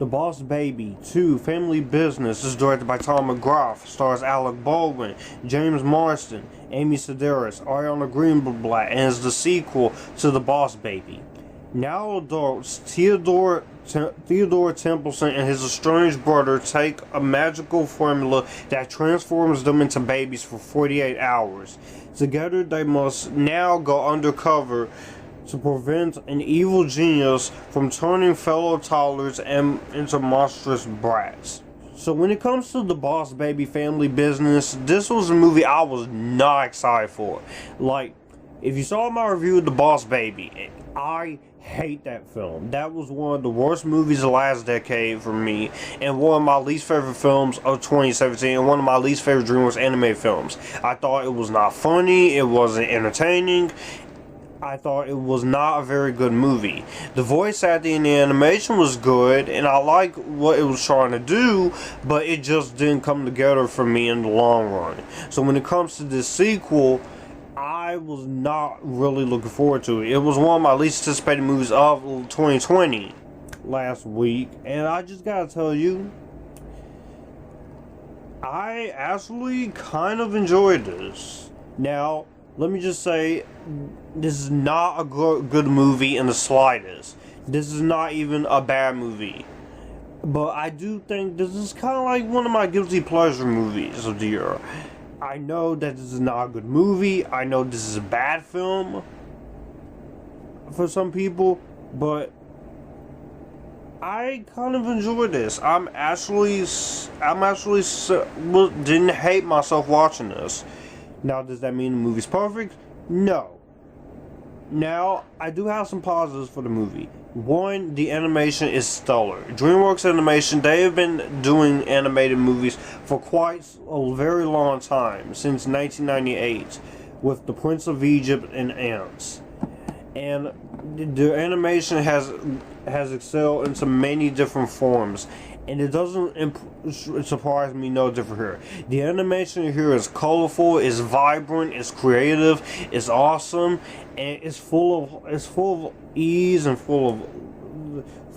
The Boss Baby 2 Family Business is directed by Tom McGrath, stars Alec Baldwin, James Marsden, Amy Sedaris, Ariana Greenblatt, and is the sequel to The Boss Baby. Now adults Theodore Templeton and his estranged brother take a magical formula that transforms them into babies for 48 hours. Together they must now go undercover to prevent an evil genius from turning fellow toddlers into monstrous brats. So when it comes to The Boss Baby Family Business, this was a movie I was not excited for. Like, if you saw my review of The Boss Baby, I hate that film. That was one of the worst movies of the last decade for me, and one of my least favorite films of 2017, and one of my least favorite DreamWorks animated films. I thought it was not funny, it wasn't entertaining, I thought it was not a very good movie. The voice acting and the animation was good, and I like what it was trying to do, but it just didn't come together for me in the long run. So when it comes to this sequel, I was not really looking forward to it. It was one of my least anticipated movies of 2020 last week, and I just gotta tell you, I actually kind of enjoyed this. Now, let me just say, this is not a good movie in the slightest. This is not even a bad movie. But I do think this is kind of like one of my guilty pleasure movies of the year. I know that this is not a good movie. I know this is a bad film for some people, but I kind of enjoyed this. I'm actually didn't hate myself watching this. Now, does that mean the movie's perfect? No. Now, I do have some positives for the movie. One, the animation is stellar. DreamWorks Animation, they have been doing animated movies for quite a very long time, since 1998, with The Prince of Egypt and Ants. And the animation has excelled into many different forms, and it doesn't surprise me no different here. The animation here is colorful, is vibrant, is creative, is awesome, and it's full of ease and full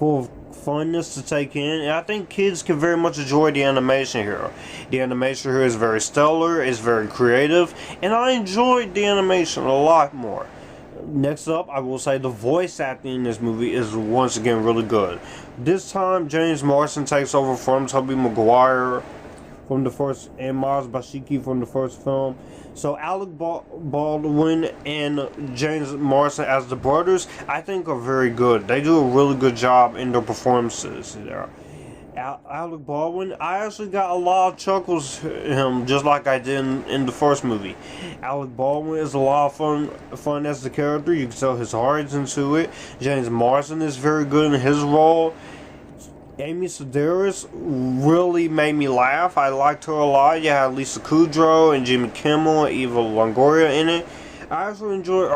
of funness to take in. And I think kids can very much enjoy the animation here. The animation here is very stellar, is very creative, and I enjoyed the animation a lot more. Next up, I will say the voice acting in this movie is once again really good. This time, James Marsden takes over from Tobey Maguire from the first, and Maz Bashiki from the first film. So Alec Baldwin and James Marsden as the brothers, I think are very good. They do a really good job in their performances there. Alec Baldwin, I actually got a lot of chuckles at him, just like I did in the first movie. Alec Baldwin is a lot of fun as the character. You can tell his heart's into it. James Marsden is very good in his role. Amy Sedaris really made me laugh. I liked her a lot. You had Lisa Kudrow and Jimmy Kimmel and Eva Longoria in it. I actually enjoy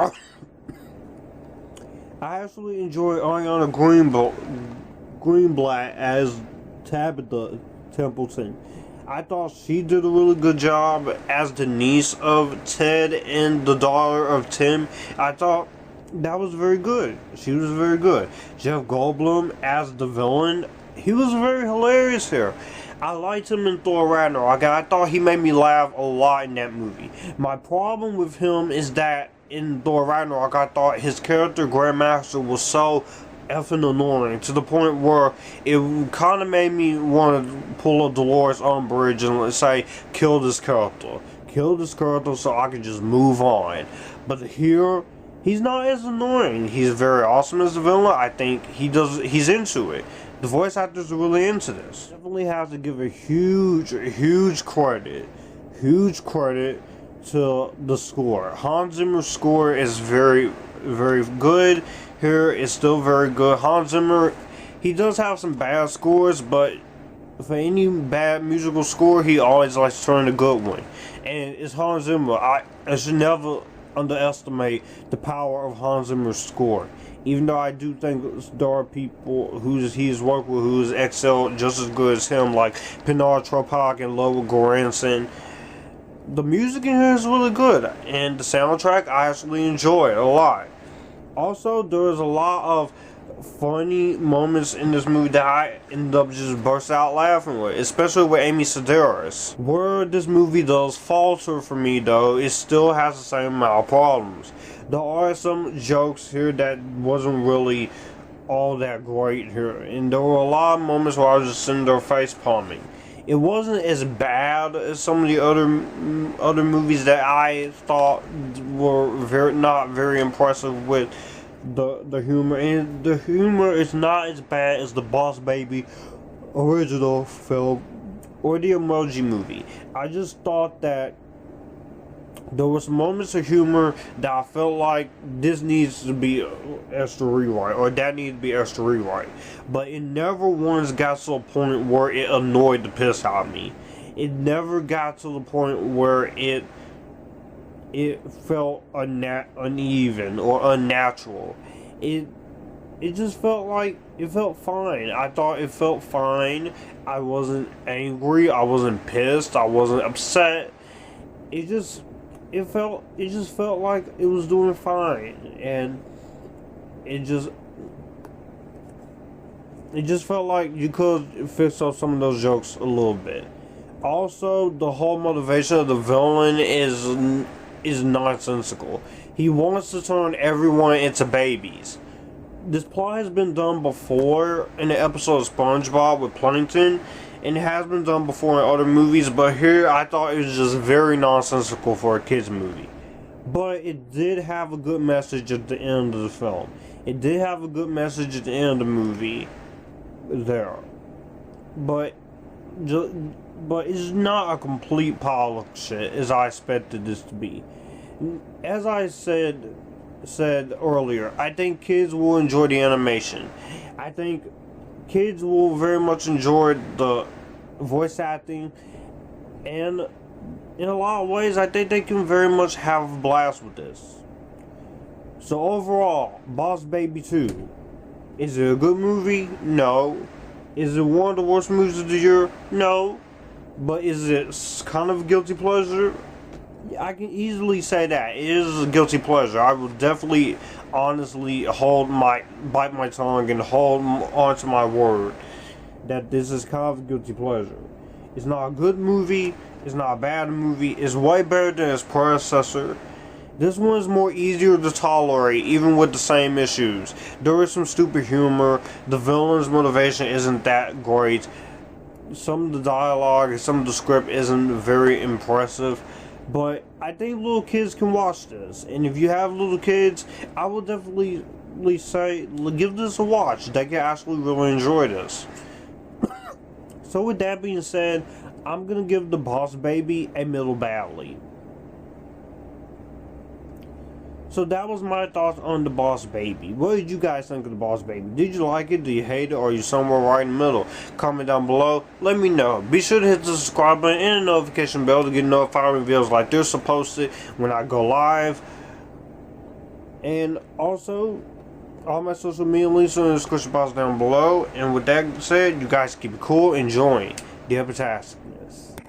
Ariana Greenblatt as Tabitha Templeton. I thought she did a really good job as the niece of Ted and the daughter of Tim. I thought that was very good. She was very good. Jeff Goldblum as the villain, he was very hilarious here. I liked him in Thor Ragnarok. I thought he made me laugh a lot in that movie. My problem with him is that in Thor Ragnarok, I thought his character Grandmaster was so effing annoying, to the point where it kind of made me want to pull a Dolores Umbridge and let's say kill this character so I can just move on. But here, he's not as annoying. He's very awesome as the villain. I think he's into it. The voice actors are really into this. Definitely have to give a huge credit to the score. Hans Zimmer's score is very good. Here is still very good. Hans Zimmer, he does have some bad scores, but for any bad musical score, he always likes to turn a good one. And it's Hans Zimmer. I should never underestimate the power of Hans Zimmer's score. Even though I do think there are people he's worked with who's excelled just as good as him, like Pinar Tropak and Lola Goranson. The music in here is really good, and the soundtrack I actually enjoy it a lot. Also, there was a lot of funny moments in this movie that I ended up just burst out laughing with, especially with Amy Sedaris. Where this movie does falter for me though, it still has the same amount of problems. There are some jokes here that wasn't really all that great here, and there were a lot of moments where I was just sitting there face palming. It wasn't as bad as some of the other movies that I thought were not very impressive with the humor, and the humor is not as bad as the Boss Baby original film or the Emoji Movie. I just thought that there was moments of humor that I felt like this needs to be extra rewrite, or that needs to be extra rewrite. But it never once got to a point where it annoyed the piss out of me. It never got to the point where it felt uneven or unnatural. It just felt like it felt fine. I thought it felt fine. I wasn't angry. I wasn't pissed. I wasn't upset. It just felt like it was doing fine, and it just felt like you could fix up some of those jokes a little bit. Also, the whole motivation of the villain is nonsensical. He wants to turn everyone into babies. This plot has been done before in the episode of SpongeBob with Plankton, and it has been done before in other movies, but here I thought it was just very nonsensical for a kids movie. But it did have a good message at the end of the film. It did have a good message at the end of the movie there. But it's not a complete pile of shit as I expected this to be. As I said earlier, I think kids will enjoy the animation. I think kids will very much enjoy the voice acting, and in a lot of ways I think they can very much have a blast with this. So overall, Boss Baby 2, is it a good movie? No. Is it one of the worst movies of the year? No. But is it kind of a guilty pleasure? I can easily say that. It is a guilty pleasure. I will definitely, honestly, bite my tongue and hold onto my word that this is kind of a guilty pleasure. It's not a good movie. It's not a bad movie. It's way better than its predecessor. This one is more easier to tolerate, even with the same issues. There is some stupid humor. The villain's motivation isn't that great. Some of the dialogue and some of the script isn't very impressive. But I think little kids can watch this. And if you have little kids, I will definitely say, give this a watch. They can actually really enjoy this. So with that being said, I'm going to give The Boss Baby a middle badly. So that was my thoughts on The Boss Baby. What did you guys think of The Boss Baby? Did you like it? Do you hate it? Or are you somewhere right in the middle? Comment down below. Let me know. Be sure to hit the subscribe button and the notification bell to get notified when videos like this are posted when I go live. And also, all my social media links are in the description box down below. And with that said, you guys keep it cool and join the Epictasticness.